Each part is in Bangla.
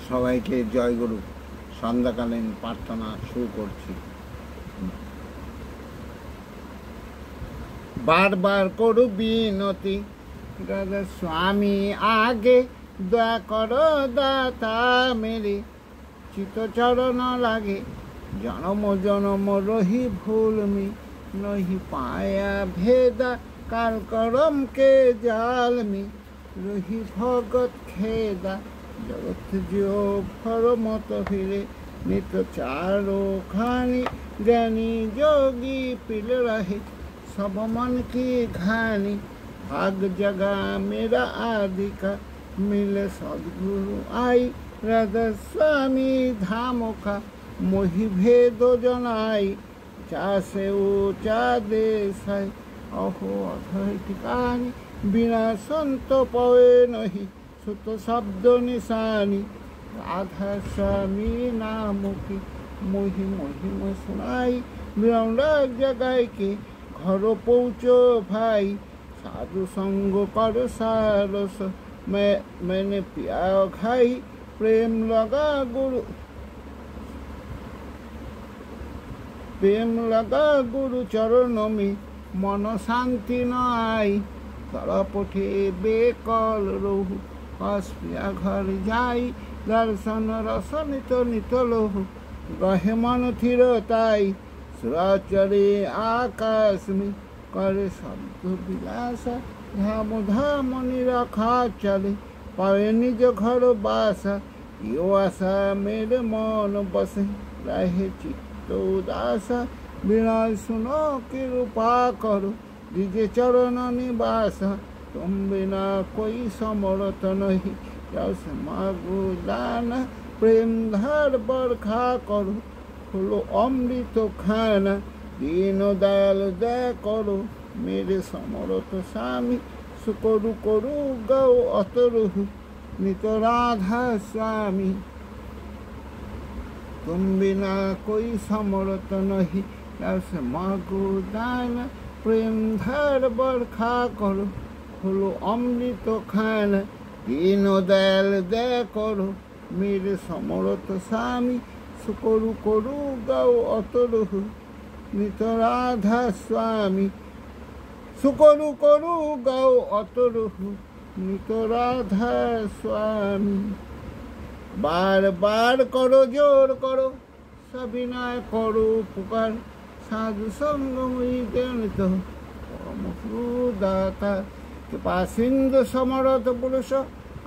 সবাইকে জয়গুরু সন্ধ্যাকালীন প্রার্থনা শুরু করছি। বারবার করু বিনতি, স্বামী আগে দয়া করো দাতা মেরে, চিতচরণ লাগে জনম জনম রহি ভুলমি, নহি পায়া ভেদা কাল করম কে জালমি, রহি ভগত খেদা জগৎ জিও ফর মত ফিরে, নিত চারো খানি জ্ঞানী যোগী পিল रहे, सब मन की घानी भाग जगा मेरा आदि का, मिले सदगुरु आई राधा स्वामी धामो का, मोहि भेदो जनाई चासे ऊंचा देश है, अहो अधर ठिकानी बिना संत पवे नहीं, सुत शब्द निशानी राधा स्वामी नाम की, मोहि मोहि सुनाई विरंग जगाई के, घर पहुँचो भाई साधु संग कर सारस, मैंने पिया खाई प्रेम लगा गुरु चरण में, मन शांति न आई तड़पठे बेकल रहु, हस पिया घर जाई दर्शन रस नित नित लहु, गहे मन थिरताई सुराचरे आकाश में, करे शब्द विलासा धाम धाम निरखा चले, पावे निज घर बासा यो आशा मेरे मन बसे, रहे चित्त उदासा बिना सुनो कृपा करो, दिजे चरण निवास तुम बिना कोई समर्थ नहीं, जस मागो दान प्रेम धर बरखा करो, खोलो अमृत खाना दीन दयाल दया करो, मेरे समरथ स्वामी सुकरु करु गौ अतरुहु, नित राधा स्वामी तुम बिना कोई समरथ नहीं, जैसे मागो दान प्रेम धर बरखा करो, खोलो अमृत खाना दीन दयाल दया करो, मेरे समरथ स्वामी सुकरु करु गौ अतरुहु, नित राधा स्वामी सुकरु करु गौ अतरुहु, नित राधा स्वामी। बार बार करो जोर करो सविनय करो पुकार, साधु संग मुई देनित परम दाता, कृपा सिंधु समरथ पुरुष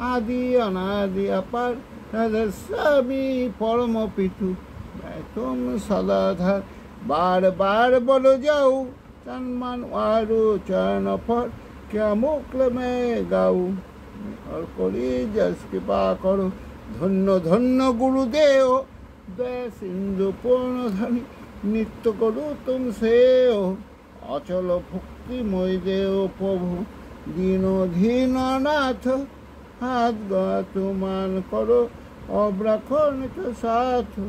आदि अनादि अपार, राधा स्वामी परम पितु तुम सदाधार, बार बार बोलो जाऊ तन्मान वारु चरण पर, क्या मुक्ल में गाऊ और कोरी जस कृपा करो, धन्य धन्य गुरुदेव दया सिंधु पूर्ण धनी, नित्य करो तुम सेव, अचल भक्ति मोय देव प्रभु, दीनो दीन नाथ हाथ तुमान करो, अब्रखनित साथ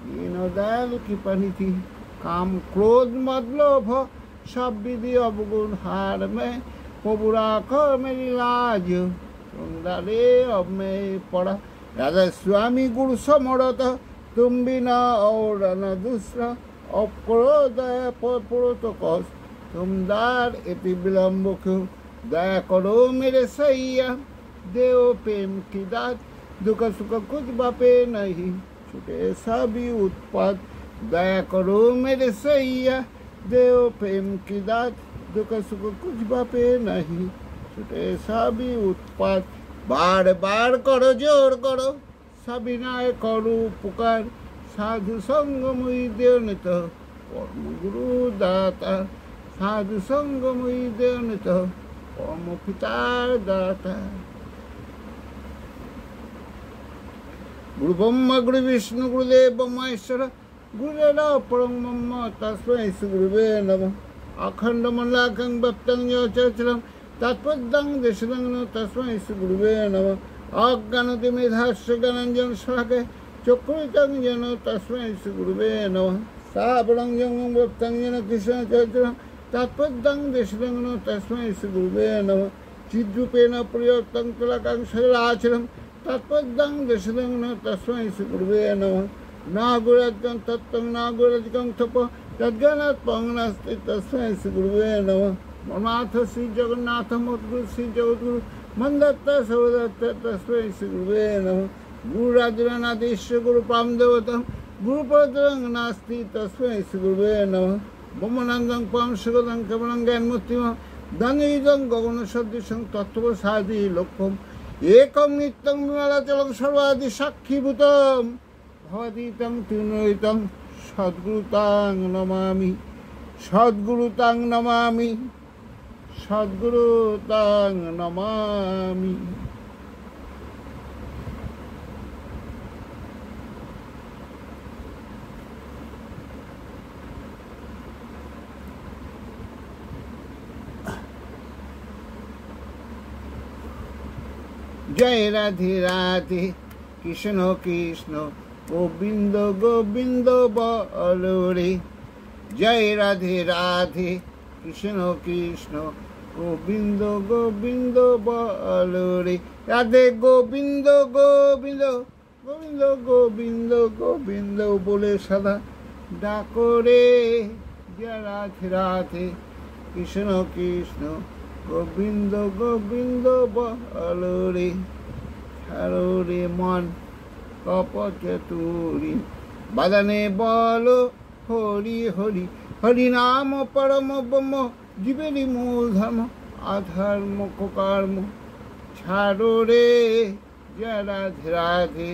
दीन दयाल की पनिधि, काम क्रोध मद लोभ सब विधि अवगुण हार में, प्रभु राखो मेरी लाज तुम डाले अब मैं पड़ा, राधा स्वामी गुरु समरथ तुम बिना और न दूसरा, अक्रोध पुरोत कौश तुम दार इति विलम्ब क्यों, दया करो मेरे सैया देव प्रेम की दात, दुख सुख कुछ बापे नहीं छूटे सभी उत्पाद, दया करो मेरे सैया देव प्रेम की दात, दुख सुख कुछ बापे नहीं छूटे सभी उत्पाद, बार बार करो जोर करो सविनय करो पुकार, साधु संग मुई देवनित परम गुरु दाता, साधु संग मुई देवनित परम पिता दाता। गुरु ब्रह्मा गुरु विष्णु गुरुदेव महेश्वर गुरुदेव परम ब्रह्म तस्मै श्री गुरुवे नमः, अखंड मंडलाकारं व्याप्तं येन चराचरं तत्पदं दर्शनं तस्मै श्री गुरुवे नमः, अज्ञानतिमिरान्धस्य ज्ञानाञ्जनं शलाकया चक्षुरुन्मिलितं येन तस्मै श्री गुरुवे नमः, श्रावणं व्याप्तं येन कृष्णं चराचरं तत्पदं दर्शनं तस्मै श्री गुरुवे नमः, चिद्रूपेण प्रयुक्तं कलाकां सचराचरं তৎপদং দশদং ন তস্मै শ্রী গুরুবে নমঃ। না গুরাজ্ঞং তত্ত্বং না গুরাজ্ঞং তপ তদ্জ্ঞানাৎ পরং নাস্তি তস্मै শ্রী গুরুবে নমঃ। মমাথ শ্রী জগন্নাথ মদ্গুরু শ্রী জগদ্গুরু মন্দত্ত সর্বদত্ত তস্मै শ্রী গুরুবে নমঃ। গুরুরাজনাদেশ গুরু পামদেবতম গুরুপদং নাস্তি তস্मै শ্রী গুরুবে নমঃ। ব্রহ্মানন্দং পরম সুখদং কেবলং জ্ঞানমূর্তিমহং দ্বন্দ্বৈদং গগন সদৃশং তত্ত্বসাদি লক্ষ্যম একং নিত্যং বিমলাচলং সর্বাদি সাক্ষীভূতম ভবতীতং ত্রিনয়িতং সদ্গুরুতাং নমামি সদ্গুরুতাং নমামি সদ্গুরুতাং নমামি। জয় রাধে রাধে কৃষ্ণ কৃষ্ণ গোবিন্দ গোবিন্দ বলো রে। জয় রাধে রাধে কৃষ্ণ কৃষ্ণ গোবিন্দ গোবিন্দ বলো রে। রাধে গোবিন্দ গোবিন্দ গোবিন্দ গোবিন্দ গোবিন্দ বলে সদা ডাকো রে। জয় রাধে রাধে কৃষ্ণ কৃষ্ণ গোবিন্দ গোবিন্দ বলো রে। ছাড়ো রে মন কপচতুরি বাদনে বলো হরি হরি। হরি নাম পরম ব্রহ্ম জীবেরই মূল ধর্ম আধর্ম কর্ম। ছাড়ো রে জয় রাধে রাধে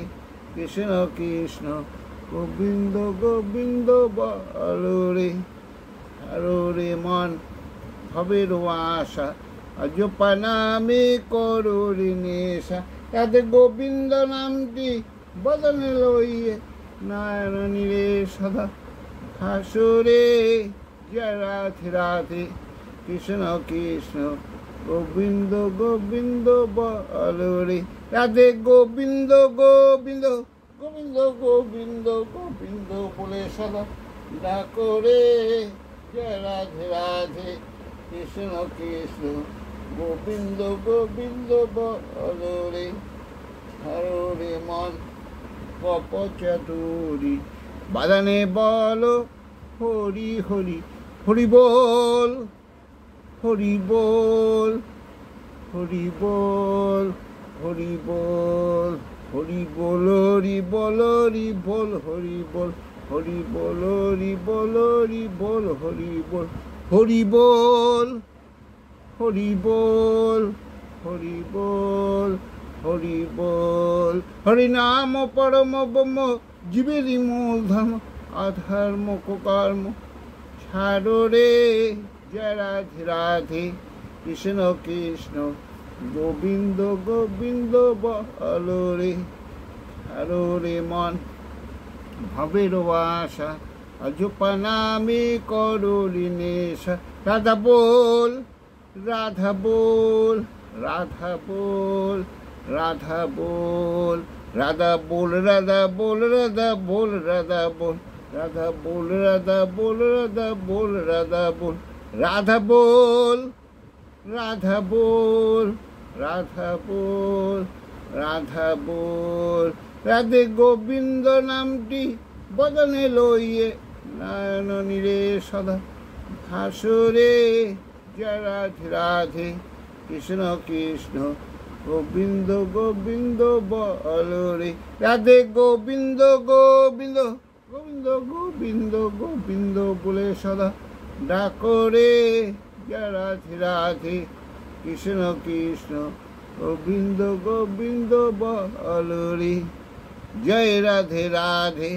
কৃষ্ণ কৃষ্ণ গোবিন্দ গোবিন্দ বলো রে। ছাড়ো রে মন ভবের আশা অজপা নামে করো রে নেশা। রাধে গোবিন্দ নামটি বদনে লইয়ে নারায়ণী রে সদা হাসরে। জয় রাধে রাধে কৃষ্ণ কৃষ্ণ গোবিন্দ গোবিন্দ বলো রে। রাধে গোবিন্দ গোবিন্দ গোবিন্দ গোবিন্দ গোবিন্দ বলে সদা ডাকো রে। জয় রাধে রাধে কৃষ্ণ কৃষ্ণ গোবিন্দ গোবিন্দ বলো রে। ছাড়ো রে মন কপচতুরি বাদনে বলো হরি হরি। হরি বল হরি বল হরি বল হরি বল হরি বল হরি বল হরি বল হরি বল হরি বল হরি বল হরি বল হরি বল হরি বল হরি বল হরি বল হরি বল। হরি নাম পরম ব্রহ্ম জীবেরই মূল ধর্ম আধর্ম কর্ম। ছাড়ো রে জয় রাধে রাধে কৃষ্ণ কৃষ্ণ গোবিন্দ গোবিন্দ বলো রে। ছাড়ো রে মন ভবের আশা অজপা নামে করো রে নেশা। রাধা বল রাধা বল রাধা বল রাধা বল রাধা বল রাধা বল রাধা বল রাধা বল রাধা বল রাধা বল রাধা বল রাধা বল রাধা বল রাধা বল রাধা বল রাধা বল। রাধে গোবিন্দ নামটি বদনে লইয়ে নারায়ণী রে সদা হাসরে। জয় রাধে রাধে কৃষ্ণ কৃষ্ণ গোবিন্দ গোবিন্দ বলো রে। রাধে গোবিন্দ গোবিন্দ গোবিন্দ গোবিন্দ গোবিন্দ বলে সদা ডাকো রে। জয় রাধে রাধে কৃষ্ণ কৃষ্ণ গোবিন্দ গোবিন্দ বলো রে। জয় রাধে রাধে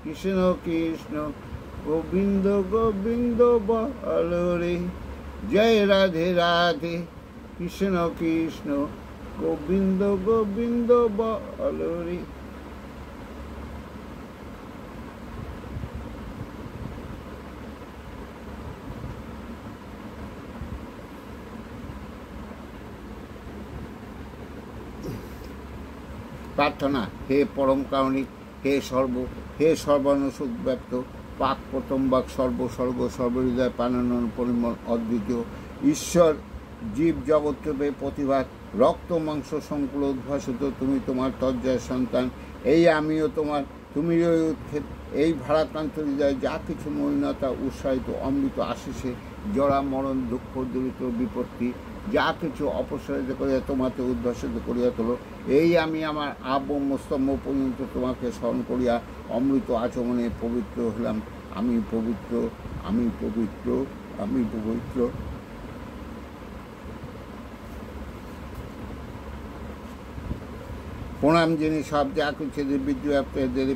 কৃষ্ণ কৃষ্ণ গোবিন্দ গোবিন্দ বলো রে। জয় রাধে রাধে কৃষ্ণ কৃষ্ণ গোবিন্দ গোবিন্দ বলো রে। প্রার্থনা। হে পরম কারণিক হে সর্বানুসুখ ব্যক্ত পাক প্রথম বাক সর্বস্বর্গ সর্বহৃদয় প্রাণানন পরিমল অদ্বিতীয় ঈশ্বর জীব জগৎকে প্রতিভাত রক্ত মাংস সংকুল উদ্ভাসিত, তুমি তোমার তজ্জার সন্তান, এই আমিও তোমার, তুমিও উৎক্ষেপ, এই ভারাক্রান্ত হৃদয় যা কিছু মলিনতা উৎসাহিত অমৃত আশিসে জরা মরণ দুঃখ দরিদ্র বিপত্তি যা কিছু অপসারিত করিয়া তোমাকে উদ্ভাসিত করিয়া তোলো, এই আমি আমার আব্রহ্মস্তম্ভ পর্যন্ত তোমাকে স্মরণ করিয়া অমৃত আচমনে পবিত্র হলাম। আমি পবিত্র, আমি পবিত্র, আমি পবিত্র। প্রণাম যিনি সব যা কিছু বিদ্যুৎ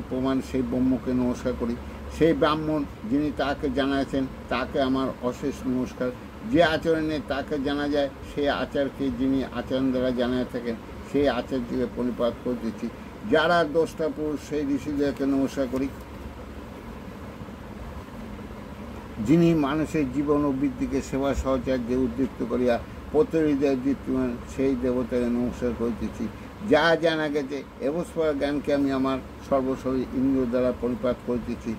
প্রমাণ, সেই ব্রহ্মকে নমস্কার করি। সেই ব্রাহ্মণ যিনি তাকে জানাচ্ছেন তাকে আমার অশেষ নমস্কার। যে আচরণে তাকে জানা যায় সেই আচারকে যিনি আচরণ দ্বারা জানায় থাকেন সেই আচার্যকে পরিপাত করতেছি। যারা দোষটা পুরুষ সেই ঋষিদেরকে নমস্কার করি। যিনি মানুষের জীবন ও বৃদ্ধিকে সেবা সহচার্যে উদ্দীপ্ত করিয়া প্রতিহৃদয় দীপ্তিমান সেই দেবতাকে নমস্কার করিতেছি। যা জানা গেছে এবস্পর জ্ঞানকে আমি আমার সর্বশরীর ইন্দ্রিয় দ্বারা পরিপাত করিতেছি।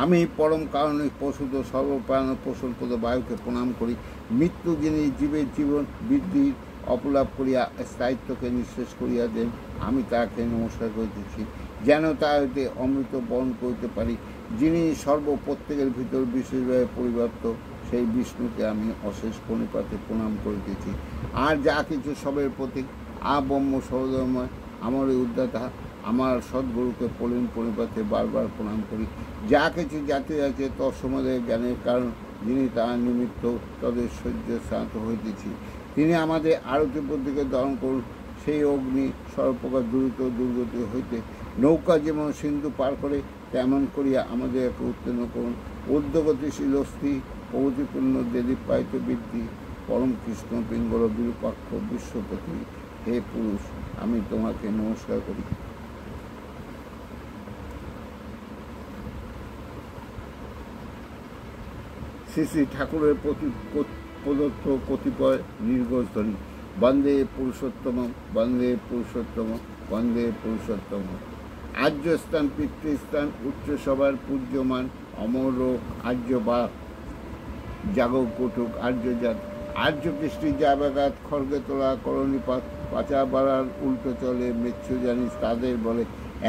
আমি পরম কারণিক প্রসূত সর্বপ্রাণ পোষণপদ বায়ুকে প্রণাম করি। মৃত্যু যিনি জীবের জীবন বৃদ্ধির অপলাপ করিয়া স্থায়িত্বকে নিঃশেষ করিয়া দেন, আমি তাকে নমস্কার করিতেছি যেন তা হইতে অমৃত বরণ করিতে পারি। যিনি প্রত্যেকের ভিতর বিশেষভাবে পরিব্যাপ্ত সেই বিষ্ণুকে আমি অশেষ পরিপাতে প্রণাম করিতেছি। আর যা কিছু সবের প্রতীক ব্রহ্ম সহোদয়ময় আমার উদ্দাতা আমার সদ্গুরুকে পরিপাতে বারবার প্রণাম করি। যা কিছু জাতি আছে তৎসম্বন্ধে জ্ঞানের কারণ যিনি তাহার নিমিত্ত তদের সহ্য শ্রান্ত হইতেছি, তিনি আমাদের আরতি বুদ্ধিকে দহন করুন। সেই অগ্নি সর্বপ্রকার দ্রুত দুর্গতি হইতে নৌকা যেমন সিন্ধু পার করে তেমন করিয়া আমাদেরকে উত্তীর্ণ করুন। ঊর্ধ্বগতিশীল অস্থি প্রগতিপূর্ণ দেদীপায়িত বৃদ্ধি পরম কৃষ্ণ পিঙ্গল বিরূপাক্ষ বিশ্বপতি, হে পুরুষ আমি তোমাকে নমস্কার করি। শ্রী শ্রী ঠাকুরের প্রদত্ত কতিপয় নির্গোচধ্বনি। বন্দে পুরুষোত্তম, বন্দে পুরুষোত্তম, বন্দে পুরুষোত্তম। আর্যস্থান পিতৃস্থান উচ্চসভার পূজ্যমান অমর আর্য বা জাগক কটুক আর্যজাত আর্য কৃষ্টি জাবাঘাত খড়গে তোলা করণীপাত পাচা বাড়ার উল্টো চলে মেচ্ছু জানিস তাদের বলে।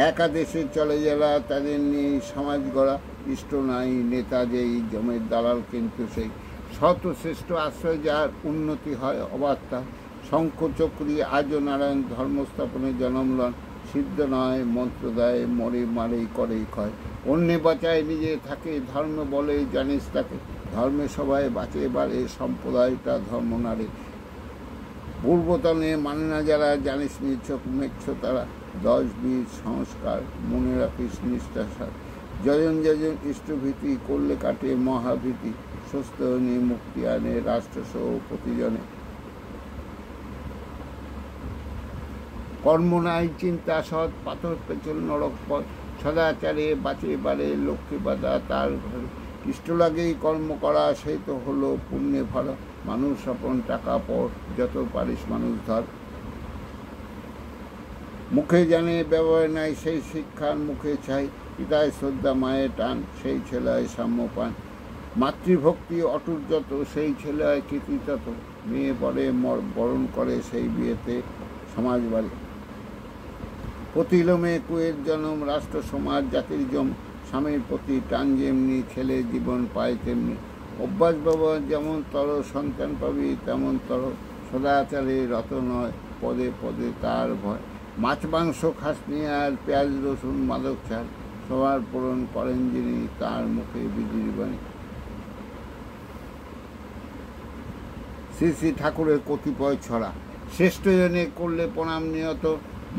একাদেশে চলে যারা তাদের নিয়ে সমাজ গড়া, ইষ্ট নাই নেতা যেই জমের দালাল কিন্তু সেই। শত শ্রেষ্ঠ আশ্রয় যার উন্নতি হয় অবার্তা, শঙ্খচক্রী আর্য নারায়ণ ধর্মস্থাপনে জনম লন। সিদ্ধ নয় মন্ত্র দেয় মরে মারেই করেই ক্ষয়, অন্যে বাঁচায় নিজে থাকে ধর্ম বলে জানিস তাকে। ধর্মে সবাই বাঁচে বাড়ে সম্প্রদায়টা ধর্ম নারে, পূর্বতনে মানে না যারা জানিস নিচ্ছক মেচ্ছ তারা। 10 বীর সংস্কার মনে রাখিস নিষ্ঠাসার, যজন যজন ইষ্টভীতি করলে কাটে মহাভীতি। সুস্থ নিয়ে মুক্তি আনে রাষ্ট্রসহ প্রতিজনে। কর্ম নাই চিন্তা সৎ পাথর পেছল নরক পথ, সদাচারে বাঁচে বাড়ে লক্ষ্মী বাধা তার ঘরে। ইষ্ট লাগেই কর্ম করা সেই তো হলো পুণ্যে ভরা, মানুষ আপন টাকা পর যত পারিস মানুষ ধর। মুখে জানে ব্যবহার নাই সেই শিক্ষার মুখে চাই, পিতায় শ্রদ্ধা মায়ের টান সেই ছেলেয় সাম্য পান। মাতৃভক্তি অটুট যত সেই ছেলেয় কৃতিতত, মেয়ে পরে বরণ করে সেই বিয়েতে সমাজ বাড়ে। প্রতিলোমে কুয়ের জন্ম রাষ্ট্র সমাজ জাতির জম, স্বামীর প্রতি টান যেমনি ছেলে জীবন পায় তেমনি। অভ্যাস ব্যবহার যেমন তর সন্তান পাবি তেমন তর, সদাচারে রত নয় পদে পদে তার ভয়। মাছ মাংস খাসনি আর পেঁয়াজ রসুন মাদক ছাড়, সবার পূরণ করেন যিনি তার মুখে বিধির বাণী। শ্রী শ্রী ঠাকুরের কতিপয় ছড়া। শ্রেষ্ঠ জনে করলে প্রণাম নিয়ত,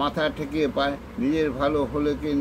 মাথা ঠেকিয়ে পায় নিজের ভালো হলে কি